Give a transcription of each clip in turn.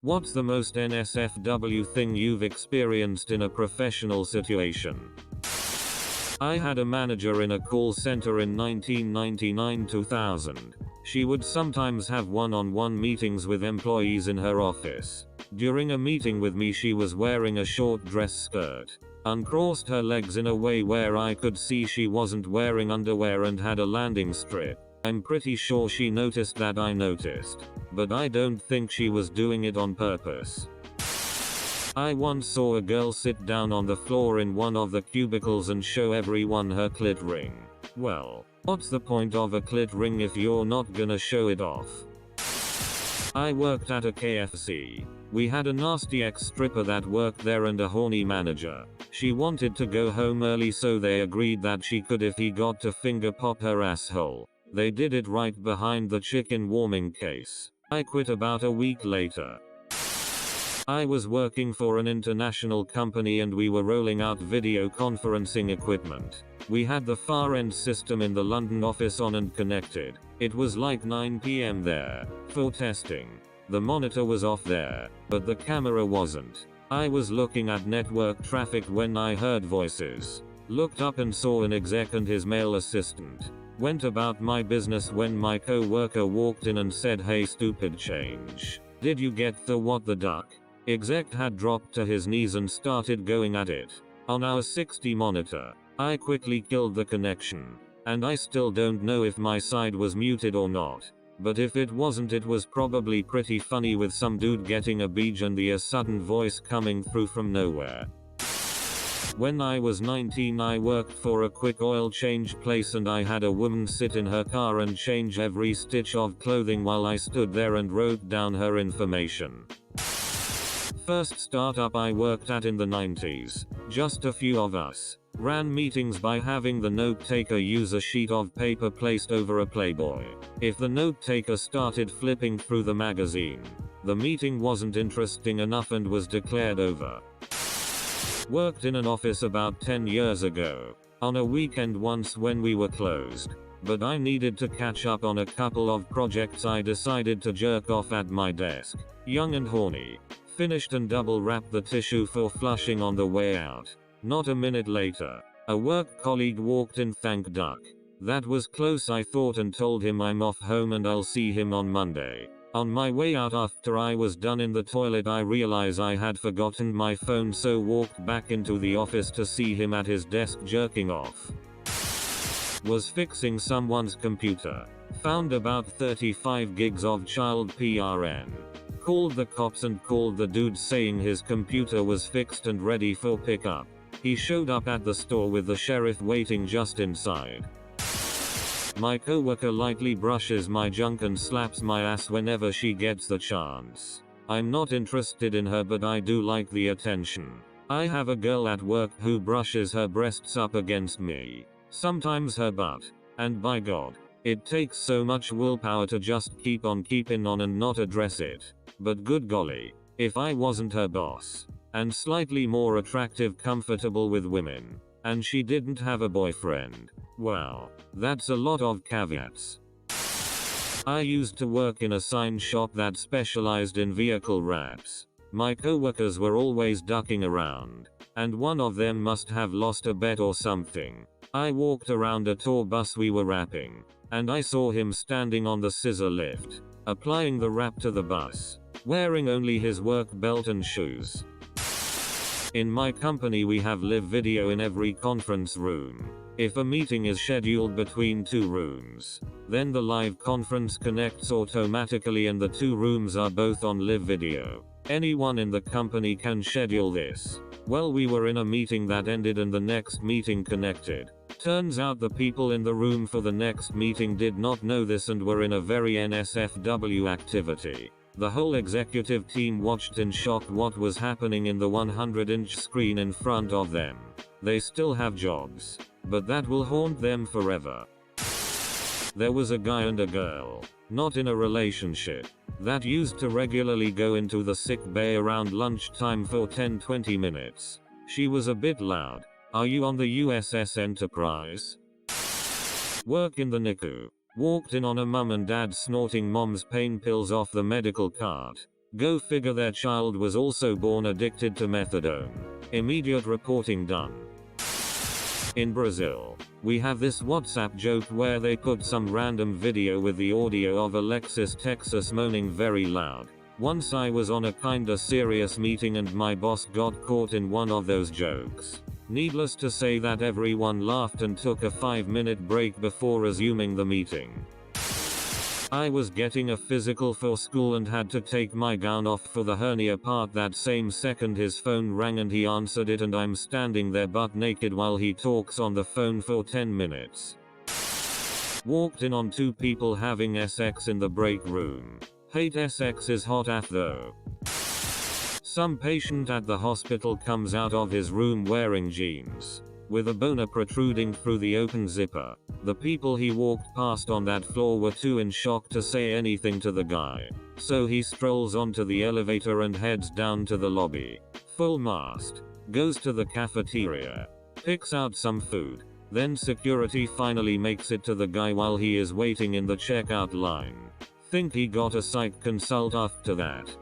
What's the most NSFW thing you've experienced in a professional situation? I had a manager in a call center in 1999-2000. She would sometimes have one-on-one meetings with employees in her office. During a meeting with me, she was wearing a short dress skirt, uncrossed her legs in a way where I could see she wasn't wearing underwear, and had a landing strip. I'm pretty sure she noticed that I noticed, but I don't think she was doing it on purpose. I once saw a girl sit down on the floor in one of the cubicles and show everyone her clit ring. Well, what's the point of a clit ring if you're not gonna show it off? I worked at a KFC. We had a nasty ex-stripper that worked there and a horny manager. She wanted to go home early, so they agreed that she could if he got to finger pop her asshole. They did it right behind the chicken warming case. I quit about a week later. I was working for an international company and we were rolling out video conferencing equipment. We had the far end system in the London office on and connected. It was like 9 PM there. For testing. The monitor was off there, but the camera wasn't. I was looking at network traffic when I heard voices. Looked up and saw an exec and his male assistant. Went about my business when my co-worker walked in and said, "Hey stupid, change. Did you get the what the duck?" Exec had dropped to his knees and started going at it. On our 60 monitor, I quickly killed the connection. And I still don't know if my side was muted or not. But if it wasn't, it was probably pretty funny, with some dude getting a beach and a sudden voice coming through from nowhere. When I was 19, I worked for a quick oil change place and I had a woman sit in her car and change every stitch of clothing while I stood there and wrote down her information. First startup I worked at in the 90s. Just a few of us. Ran meetings by having the note taker use a sheet of paper placed over a Playboy. If the note taker started flipping through the magazine, the meeting wasn't interesting enough and was declared over. Worked in an office about 10 years ago. On a weekend once when we were closed. But I needed to catch up on a couple of projects. I decided to jerk off at my desk. Young and horny. Finished and double wrapped the tissue for flushing on the way out. Not a minute later, a work colleague walked in. Thank duck. That was close, I thought, and told him I'm off home and I'll see him on Monday. On my way out after I was done in the toilet, I realized I had forgotten my phone, so walked back into the office to see him at his desk jerking off. Was fixing someone's computer. Found about 35 gigs of child PRN. Called the cops and called the dude saying his computer was fixed and ready for pickup. He showed up at the store with the sheriff waiting just inside. My coworker lightly brushes my junk and slaps my ass whenever she gets the chance. I'm not interested in her, but I do like the attention. I have a girl at work who brushes her breasts up against me. Sometimes her butt. And by God, it takes so much willpower to just keep on keeping on and not address it. But good golly, if I wasn't her boss, and slightly more attractive, comfortable with women, and she didn't have a boyfriend, wow, that's a lot of caveats. I used to work in a sign shop that specialized in vehicle wraps. My coworkers were always ducking around, and one of them must have lost a bet or something. I walked around a tour bus we were wrapping, and I saw him standing on the scissor lift, applying the wrap to the bus, wearing only his work belt and shoes. In my company we have live video in every conference room. If a meeting is scheduled between two rooms, then the live conference connects automatically and the two rooms are both on live video. Anyone in the company can schedule this. Well, we were in a meeting that ended and the next meeting connected. Turns out the people in the room for the next meeting did not know this and were in a very NSFW activity. The whole executive team watched in shock what was happening in the 100-inch screen in front of them. They still have jobs, but that will haunt them forever. There was a guy and a girl, not in a relationship, that used to regularly go into the sick bay around lunchtime for 10-20 minutes. She was a bit loud. Are you on the USS Enterprise? Work in the NICU. Walked in on a mum and dad snorting mom's pain pills off the medical cart. Go figure, their child was also born addicted to methadone. Immediate reporting done. In Brazil, we have this WhatsApp joke where they put some random video with the audio of Alexis Texas moaning very loud. Once I was on a kinda serious meeting and my boss got caught in one of those jokes. Needless to say that everyone laughed and took a 5-minute break before resuming the meeting. I was getting a physical for school and had to take my gown off for the hernia part. That same second his phone rang and he answered it, and I'm standing there butt naked while he talks on the phone for 10 minutes. Walked in on 2 people having sex in the break room. Hate sex is hot AF though. Some patient at the hospital comes out of his room wearing jeans, with a boner protruding through the open zipper. The people he walked past on that floor were too in shock to say anything to the guy, so he strolls onto the elevator and heads down to the lobby. Full mast. Goes to the cafeteria. Picks out some food. Then security finally makes it to the guy while he is waiting in the checkout line. Think he got a psych consult after that.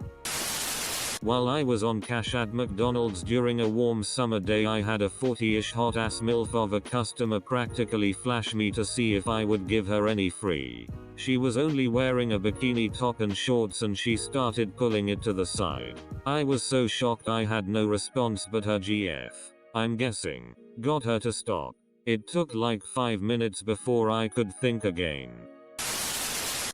While I was on cash at McDonald's during a warm summer day, I had a 40-ish hot-ass MILF of a customer practically flash me to see if I would give her any free. She was only wearing a bikini top and shorts and she started pulling it to the side. I was so shocked I had no response, but her GF, I'm guessing, got her to stop. It took like 5 minutes before I could think again.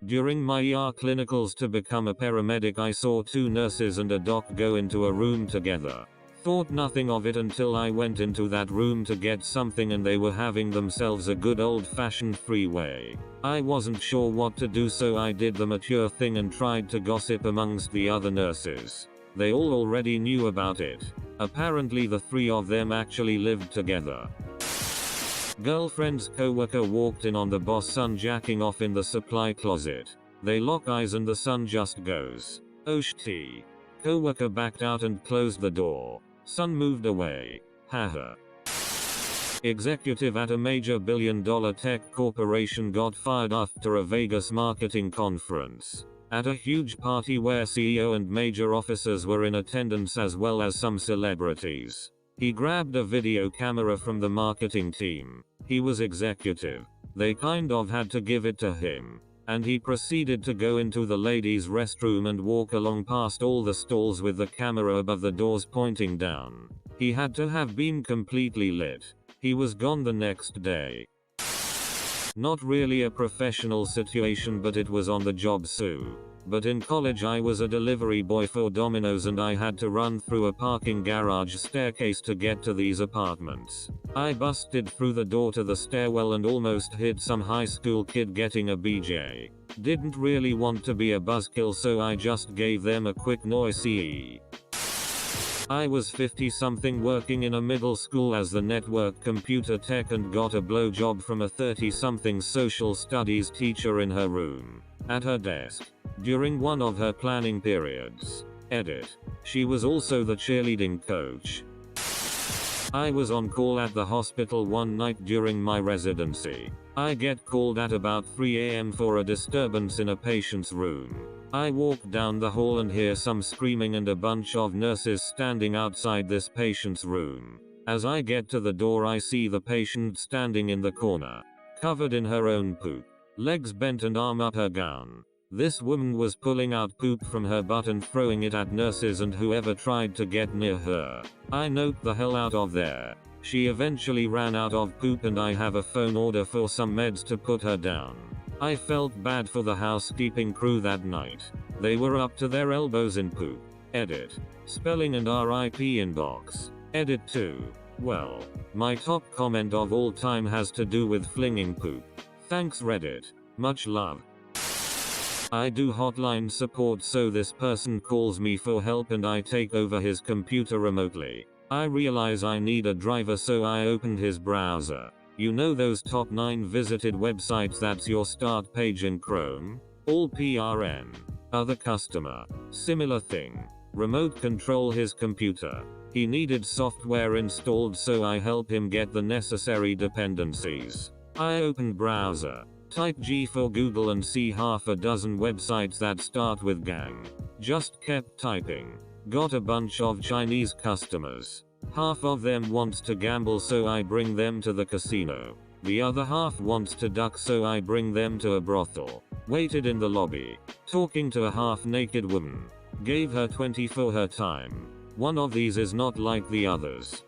During my ER clinicals to become a paramedic, I saw 2 nurses and a doc go into a room together. Thought nothing of it until I went into that room to get something and they were having themselves a good old-fashioned three-way. I wasn't sure what to do, so I did the mature thing and tried to gossip amongst the other nurses. They all already knew about it. Apparently the 3 of them actually lived together. Girlfriend's coworker walked in on the boss son jacking off in the supply closet. They lock eyes and the son just goes, "Oh shit." Coworker backed out and closed the door. Son moved away. Haha. Executive at a major billion-dollar tech corporation got fired after a Vegas marketing conference. At a huge party where CEO and major officers were in attendance as well as some celebrities. He grabbed a video camera from the marketing team. He was executive. They kind of had to give it to him. And he proceeded to go into the ladies' restroom and walk along past all the stalls with the camera above the doors pointing down. He had to have been completely lit. He was gone the next day. Not really a professional situation, but it was on the job so. But in college I was a delivery boy for Domino's and I had to run through a parking garage staircase to get to these apartments. I busted through the door to the stairwell and almost hit some high school kid getting a BJ. Didn't really want to be a buzzkill, so I just gave them a quick noisy. I was 50-something working in a middle school as the network computer tech and got a blowjob from a 30-something social studies teacher in her room. At her desk. During one of her planning periods. Edit. She was also the cheerleading coach. I was on call at the hospital one night during my residency. I get called at about 3 a.m. for a disturbance in a patient's room. I walk down the hall and hear some screaming and a bunch of nurses standing outside this patient's room. As I get to the door, I see the patient standing in the corner, covered in her own poop, legs bent and arm up her gown. This woman was pulling out poop from her butt and throwing it at nurses and whoever tried to get near her. I knocked the hell out of there. She eventually ran out of poop and I have a phone order for some meds to put her down. I felt bad for the housekeeping crew that night. They were up to their elbows in poop. Edit. Spelling and RIP inbox. Edit 2. Well, my top comment of all time has to do with flinging poop. Thanks Reddit. Much love. I do hotline support, so this person calls me for help and I take over his computer remotely. I realize I need a driver, so I opened his browser. You know those top 9 visited websites, that's your start page in Chrome? All PRN. Other customer. Similar thing. Remote control his computer. He needed software installed, so I help him get the necessary dependencies. I opened browser. Type G for Google and see half a dozen websites that start with gang. Just kept typing. Got a bunch of Chinese customers. Half of them wants to gamble, so I bring them to the casino. The other half wants to duck, so I bring them to a brothel. Waited in the lobby, talking to a half-naked woman. Gave her 20 for her time. One of these is not like the others.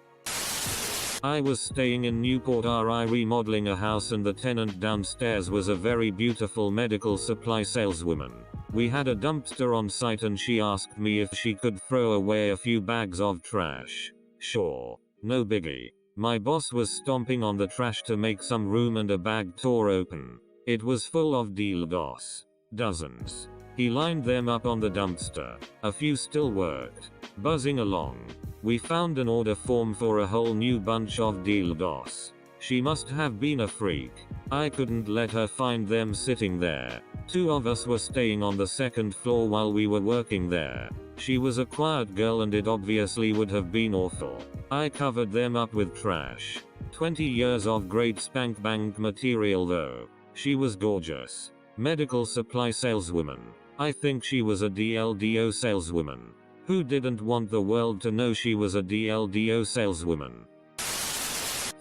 I was staying in Newport RI remodeling a house, and the tenant downstairs was a very beautiful medical supply saleswoman. We had a dumpster on site and she asked me if she could throw away a few bags of trash. Sure. No biggie. My boss was stomping on the trash to make some room and a bag tore open. It was full of dildos. Dozens. He lined them up on the dumpster. A few still worked. Buzzing along. We found an order form for a whole new bunch of dildos. She must have been a freak. I couldn't let her find them sitting there. Two of us were staying on the second floor while we were working there. She was a quiet girl and it obviously would have been awful. I covered them up with trash. 20 years of great spank bank material though. She was gorgeous. Medical supply saleswoman. I think she was a DLDO saleswoman. Who didn't want the world to know she was a DLDO saleswoman?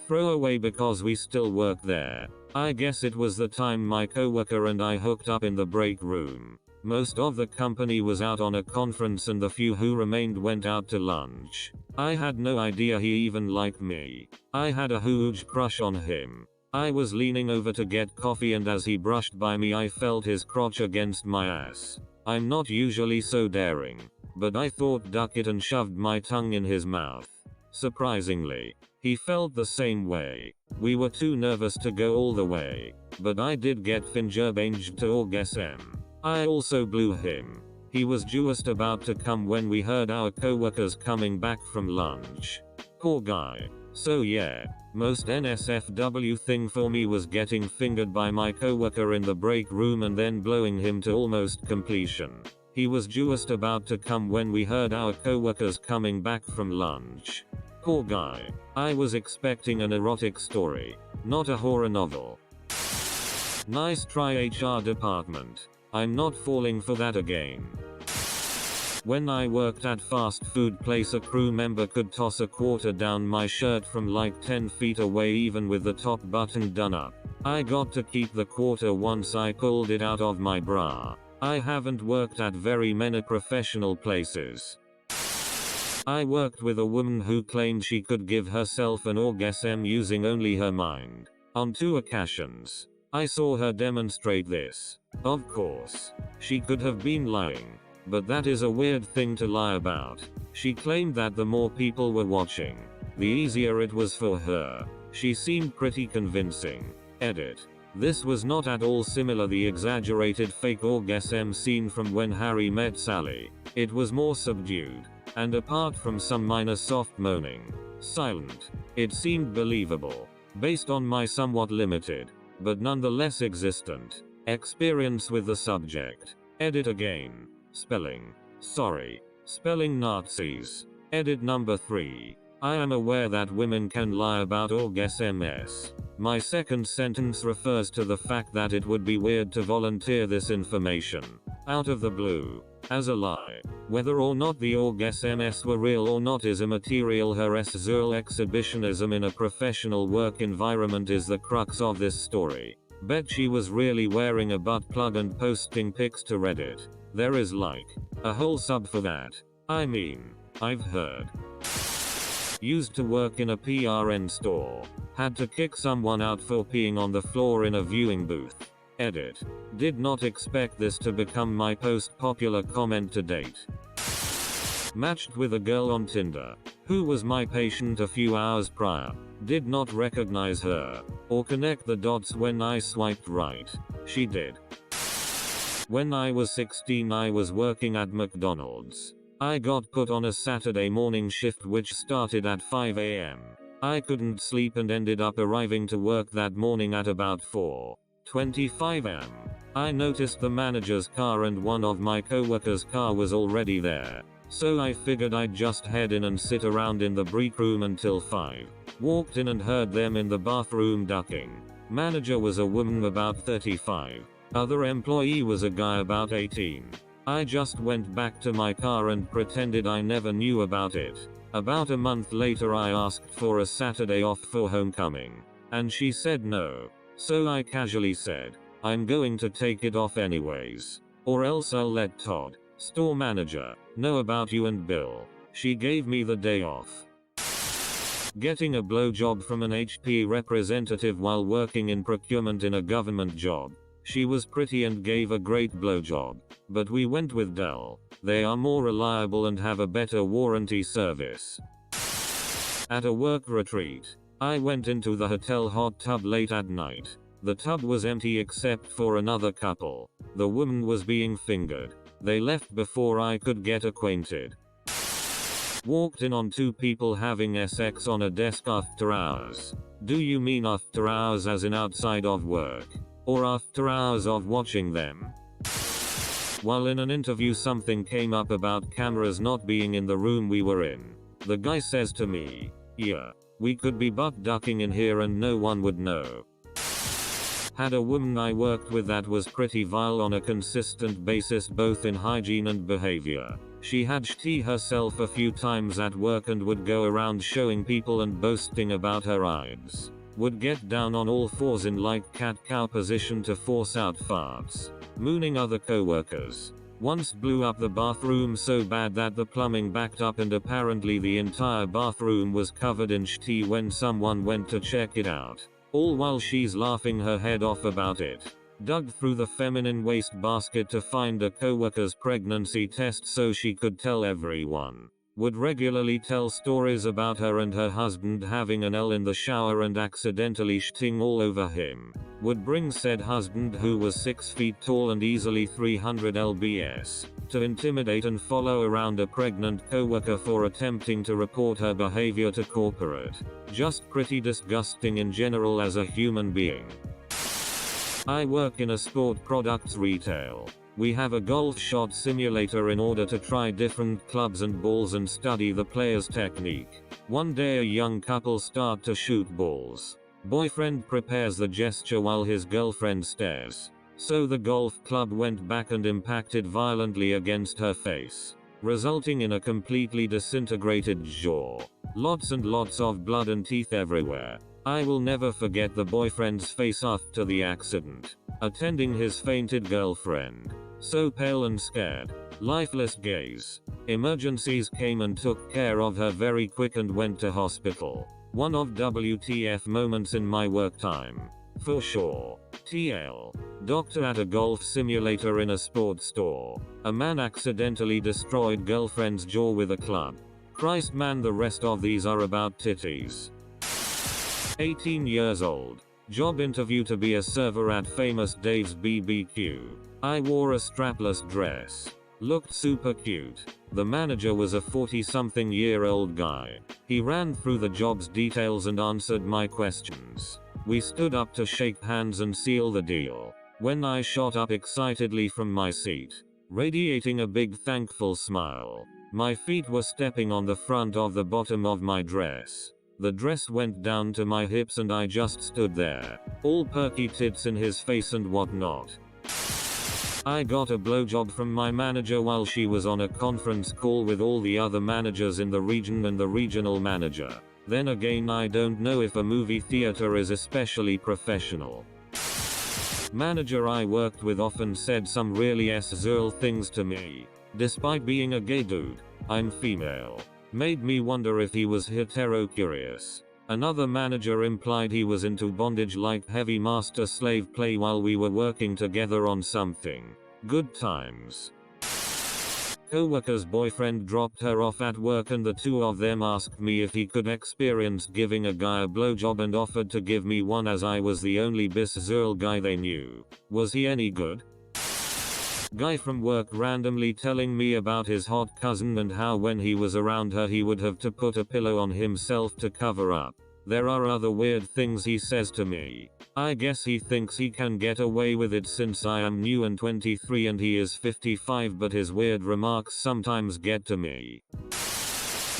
Throwaway because we still work there. I guess it was the time my coworker and I hooked up in the break room. Most of the company was out on a conference and the few who remained went out to lunch. I had no idea he even liked me. I had a huge crush on him. I was leaning over to get coffee and as he brushed by me I felt his crotch against my ass. I'm not usually so daring, but I thought duck it and shoved my tongue in his mouth. Surprisingly, he felt the same way. We were too nervous to go all the way, but I did get fingerbanged to orgasm. I also blew him. He was just about to come when we heard our coworkers coming back from lunch. Poor guy. So yeah, most NSFW thing for me was getting fingered by my coworker in the break room and then blowing him to almost completion. He was just about to come when we heard our coworkers coming back from lunch. Poor guy. I was expecting an erotic story, not a horror novel. Nice try, HR department. I'm not falling for that again. When I worked at fast food place, a crew member could toss a quarter down my shirt from like 10 feet away even with the top button done up. I got to keep the quarter once I pulled it out of my bra. I haven't worked at very many professional places. I worked with a woman who claimed she could give herself an orgasm using only her mind. On 2 occasions, I saw her demonstrate this. Of course, she could have been lying, but that is a weird thing to lie about. She claimed that the more people were watching, the easier it was for her. She seemed pretty convincing. Edit. This was not at all similar the exaggerated fake orgasm scene from When Harry Met Sally. It was more subdued, and apart from some minor soft moaning, silent. It seemed believable, based on my somewhat limited, but nonetheless existent, experience with the subject. Edit again. Spelling. Sorry. Spelling Nazis. Edit number 3. I am aware that women can lie about orgasms. My second sentence refers to the fact that it would be weird to volunteer this information, out of the blue, as a lie. Whether or not the orgasms were real or not is immaterial. Her Zerl exhibitionism in a professional work environment is the crux of this story. Bet she was really wearing a butt plug and posting pics to Reddit. There is like a whole sub for that. I mean, I've heard. Used to work in a PRN store. Had to kick someone out for peeing on the floor in a viewing booth. Edit. Did not expect this to become my popular comment to date. Matched with a girl on Tinder, who was my patient a few hours prior. Did not recognize her, or connect the dots when I swiped right. She did. When I was 16 I was working at McDonald's. I got put on a Saturday morning shift which started at 5 a.m. I couldn't sleep and ended up arriving to work that morning at about 4:25 am. I noticed the manager's car and one of my coworkers' car was already there. So I figured I'd just head in and sit around in the break room until 5. Walked in and heard them in the bathroom ducking. Manager was a woman about 35. Other employee was a guy about 18. I just went back to my car and pretended I never knew about it. About a month later I asked for a Saturday off for homecoming, and she said no. So I casually said, I'm going to take it off anyways. Or else I'll let Todd, store manager, know about you and Bill. She gave me the day off. Getting a blowjob from an HP representative while working in procurement in a government job. She was pretty and gave a great blowjob, but we went with Dell. They are more reliable and have a better warranty service. At a work retreat, I went into the hotel hot tub late at night. The tub was empty except for another couple. The woman was being fingered. They left before I could get acquainted. Walked in on two people having sex on a desk after hours. Do you mean after hours as in outside of work? Or after hours of watching them? While in an interview something came up about cameras not being in the room we were in. The guy says to me, yeah, we could be butt ducking in here and no one would know. Had a woman I worked with that was pretty vile on a consistent basis both in hygiene and behavior. She had shitty herself a few times at work and would go around showing people and boasting about her eyes. Would get down on all fours in like cat-cow position to force out farts. Mooning other co-workers. Once blew up the bathroom so bad that the plumbing backed up and apparently the entire bathroom was covered in shitty when someone went to check it out. All while she's laughing her head off about it. Dug through the feminine waste basket to find a co-worker's pregnancy test so she could tell everyone. Would regularly tell stories about her and her husband having an L in the shower and accidentally shitting all over him. Would bring said husband, who was 6 feet tall and easily 300 lbs, to intimidate and follow around a pregnant coworker for attempting to report her behavior to corporate. Just pretty disgusting in general as a human being. I work in a sport products retail. We have a golf shot simulator in order to try different clubs and balls and study the player's technique. One day a young couple start to shoot balls. Boyfriend prepares the gesture while his girlfriend stares. So the golf club went back and impacted violently against her face, resulting in a completely disintegrated jaw. Lots and lots of blood and teeth everywhere. I will never forget the boyfriend's face after the accident. Attending his fainted girlfriend. So pale and scared. Lifeless gaze. Emergencies came and took care of her very quick and went to hospital. One of WTF moments in my work time. For sure. TL. Doctor at a golf simulator in a sports store. A man accidentally destroyed girlfriend's jaw with a club. Christ man, the rest of these are about titties. 18 years old. Job interview to be a server at famous Dave's BBQ. I wore a strapless dress. Looked super cute. The manager was a 40-something-year-old guy. He ran through the job's details and answered my questions. We stood up to shake hands and seal the deal. When I shot up excitedly from my seat, radiating a big thankful smile. My feet were stepping on the front of the bottom of my dress. The dress went down to my hips and I just stood there, all perky tits in his face and whatnot. I got a blowjob from my manager while she was on a conference call with all the other managers in the region and the regional manager. Then again, I don't know if a movie theater is especially professional. Manager I worked with often said some really zurl things to me. Despite being a gay dude, I'm female. Made me wonder if he was hetero-curious. Another manager implied he was into bondage like heavy master-slave play while we were working together on something. Good times. Co-worker's boyfriend dropped her off at work and the two of them asked me if he could experience giving a guy a blowjob and offered to give me one as I was the only bis-zurl guy they knew. Was he any good? Guy from work randomly telling me about his hot cousin and how when he was around her he would have to put a pillow on himself to cover up. There are other weird things he says to me. I guess he thinks he can get away with it since I am new and 23 and he is 55, but his weird remarks sometimes get to me.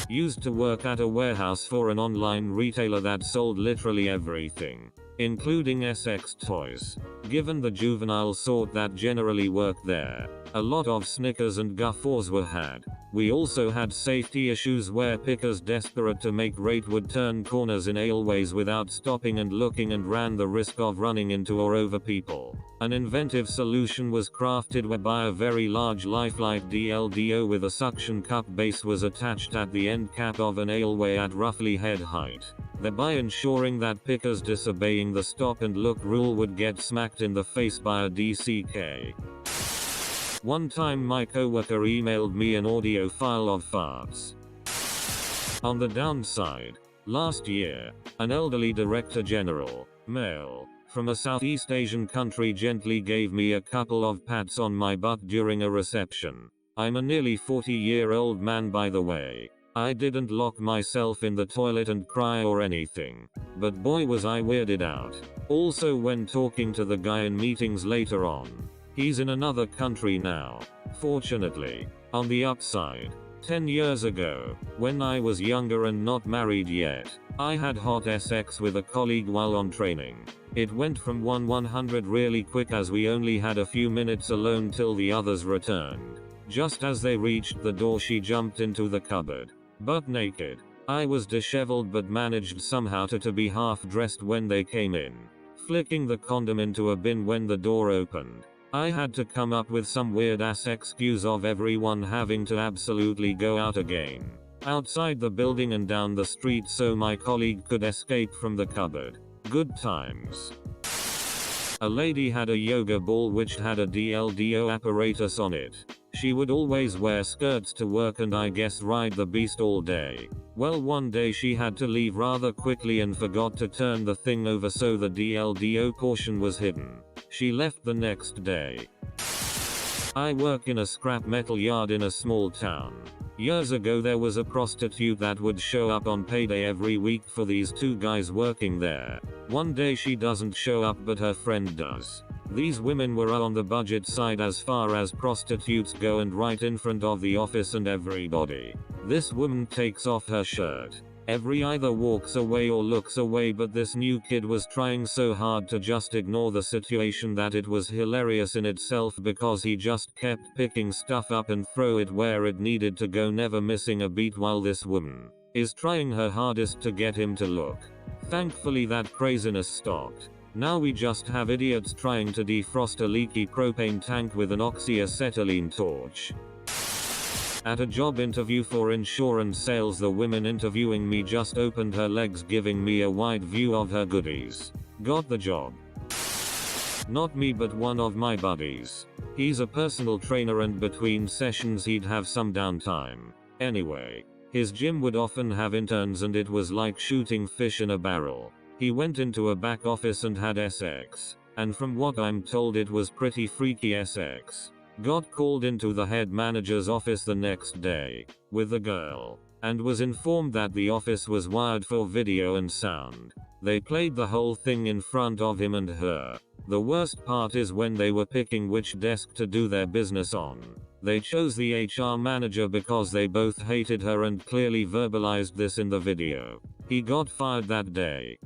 Used to work at a warehouse for an online retailer that sold literally everything. including SX toys. Given the juvenile sort that generally worked there, a lot of snickers and guffaws were had. We also had safety issues where pickers desperate to make rate would turn corners in aisleways without stopping and looking and ran the risk of running into or over people. An inventive solution was crafted whereby a very large lifelike DLDO with a suction cup base was attached at the end cap of an aisleway at roughly head height, thereby ensuring that pickers disobeying the stop and look rule would get smacked in the face by a DCK. One time my coworker emailed me an audio file of farts. On the downside, last year, an elderly director general, male, from a Southeast Asian country gently gave me a couple of pats on my butt during a reception. I'm a nearly 40-year-old man, by the way. I didn't lock myself in the toilet and cry or anything, but boy was I weirded out. Also, when talking to the guy in meetings later on, he's in another country now. Fortunately, on the upside, 10 years ago, when I was younger and not married yet, I had hot sex with a colleague while on training. It went from 1-100 really quick as we only had a few minutes alone till the others returned. Just as they reached the door, she jumped into the cupboard, butt naked. I was disheveled but managed somehow to be half dressed when they came in, flicking the condom into a bin when the door opened. I had to come up with some weird ass excuse of everyone having to absolutely go out again, outside the building and down the street, so my colleague could escape from the cupboard. Good times. A lady had a yoga ball which had a DLDO apparatus on it. She would always wear skirts to work and I guess ride the beast all day. Well, one day she had to leave rather quickly and forgot to turn the thing over, so the DLDO portion was hidden. She left the next day. I work in a scrap metal yard in a small town. Years ago there was a prostitute that would show up on payday every week for these two guys working there. One day she doesn't show up but her friend does. These women were on the budget side as far as prostitutes go and right in front of the office and everybody. This woman takes off her shirt. Every either walks away or looks away, but this new kid was trying so hard to just ignore the situation that it was hilarious in itself, because he just kept picking stuff up and throw it where it needed to go, never missing a beat, while this woman is trying her hardest to get him to look. Thankfully that craziness stopped. Now we just have idiots trying to defrost a leaky propane tank with an oxyacetylene torch. At a job interview for insurance sales, the woman interviewing me just opened her legs, giving me a wide view of her goodies. Got the job. Not me, but one of my buddies. He's a personal trainer and between sessions he'd have some downtime. Anyway, his gym would often have interns and it was like shooting fish in a barrel. He went into a back office and had sex. And from what I'm told it was pretty freaky sex. Got called into the head manager's office the next day, with the girl, and was informed that the office was wired for video and sound. They played the whole thing in front of him and her. The worst part is when they were picking which desk to do their business on, they chose the HR manager because they both hated her and clearly verbalized this in the video. He got fired that day.